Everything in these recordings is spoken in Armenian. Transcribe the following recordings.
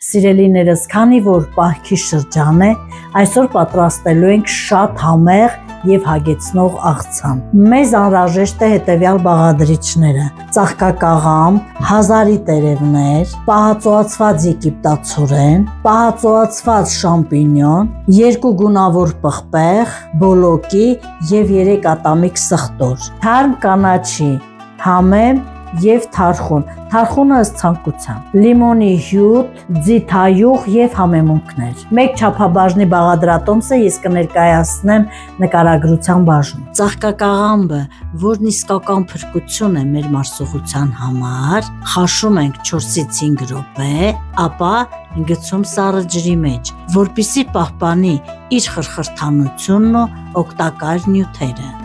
Սիրելիներս, քանի որ պահքի շրջան է, այսօր պատրաստելու ենք շատ համեղ և հագեցնող աղցան։ Մեզ անհրաժեշտ է հետևյալ բաղադրիչները՝ ծաղկակաղամբ, հազարի տերևներ, պահածոացված եգիպտացորեն, պահածոացված շամպինյոն, 2 գունավոր պղպեղ, բոլոկի և 3 ատամիկ սխտոր, թարմ կանաչի, համեմ և թարխուն, թարխունը ըստ ցանկության, լիմոնի հյութ, ձիթայուղ և համեմունքներ։ Մեկ չափաբաժնի բաղադրատոմսը ես կներկայացնեմ նկարագրության բաժնում։ Ծաղկակաղամբը, որն իսկական փրկություն է մեր մարսողության համար, խաշում ենք 4-ից 5 րոպե, ապա գցում սառը ջրի մեջ, որպեսզի պահպանի իր խրխրթանությունն ու օգտակար նյութերը։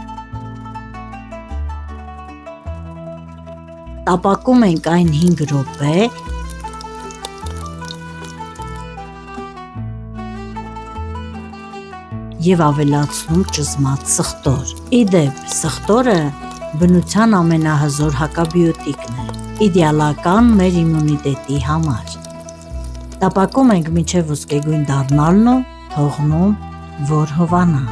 Տապակում ենք այն 5 րոպե և ավելացնում ճզմած սխտոր։ Ի դեպ, սխտորը բնության ամենահզոր հակաբիոտիկն է, իդեալական մեր իմունիտետի համար։ Տապակում ենք մինչև ոսկեգույն դառնալն ու թողնում, որ հովանա։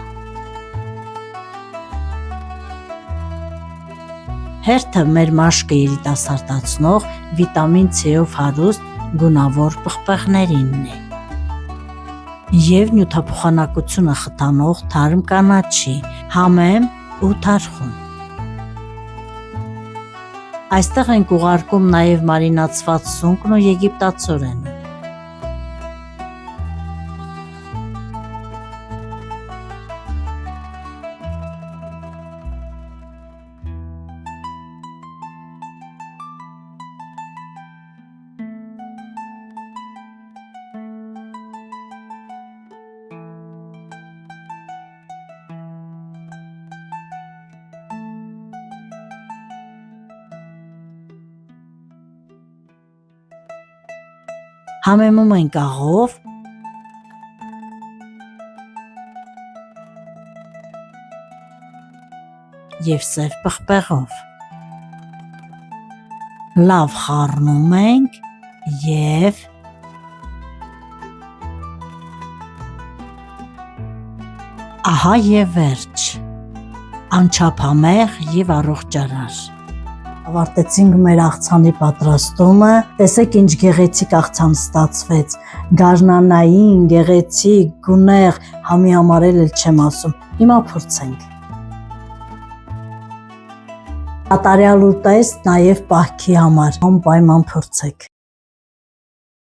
Հերթը մեր մաշկը երիտասարդացնող վիտամին C-ով հարուստ գունավոր պղպեղներինն է և նյութափոխանակությունը խթանող թարմ կանաչի, համեմ ու թարխուն։ Այստեղ ենք ուղարկում նաև մարինացված սունկն ու եգիպտացորենը։ Համեմում ենք աղով և սև պղպեղով։ Լավ խառնում ենք և ահա և վերջ, անչափ համեղ և առողջարար։ Ավարտեցինք մեր աղցանի պատրաստումը, տեսեք ինչ գեղեցիկ աղցան ստացվեց, գարնանային, գեղեցիկ, գունեղ, համի համար էլ չեմ ասում, հիմա փորձենք։ Կատարյալ ուտեստ նաև պահքի համար, անպայման փորձեք։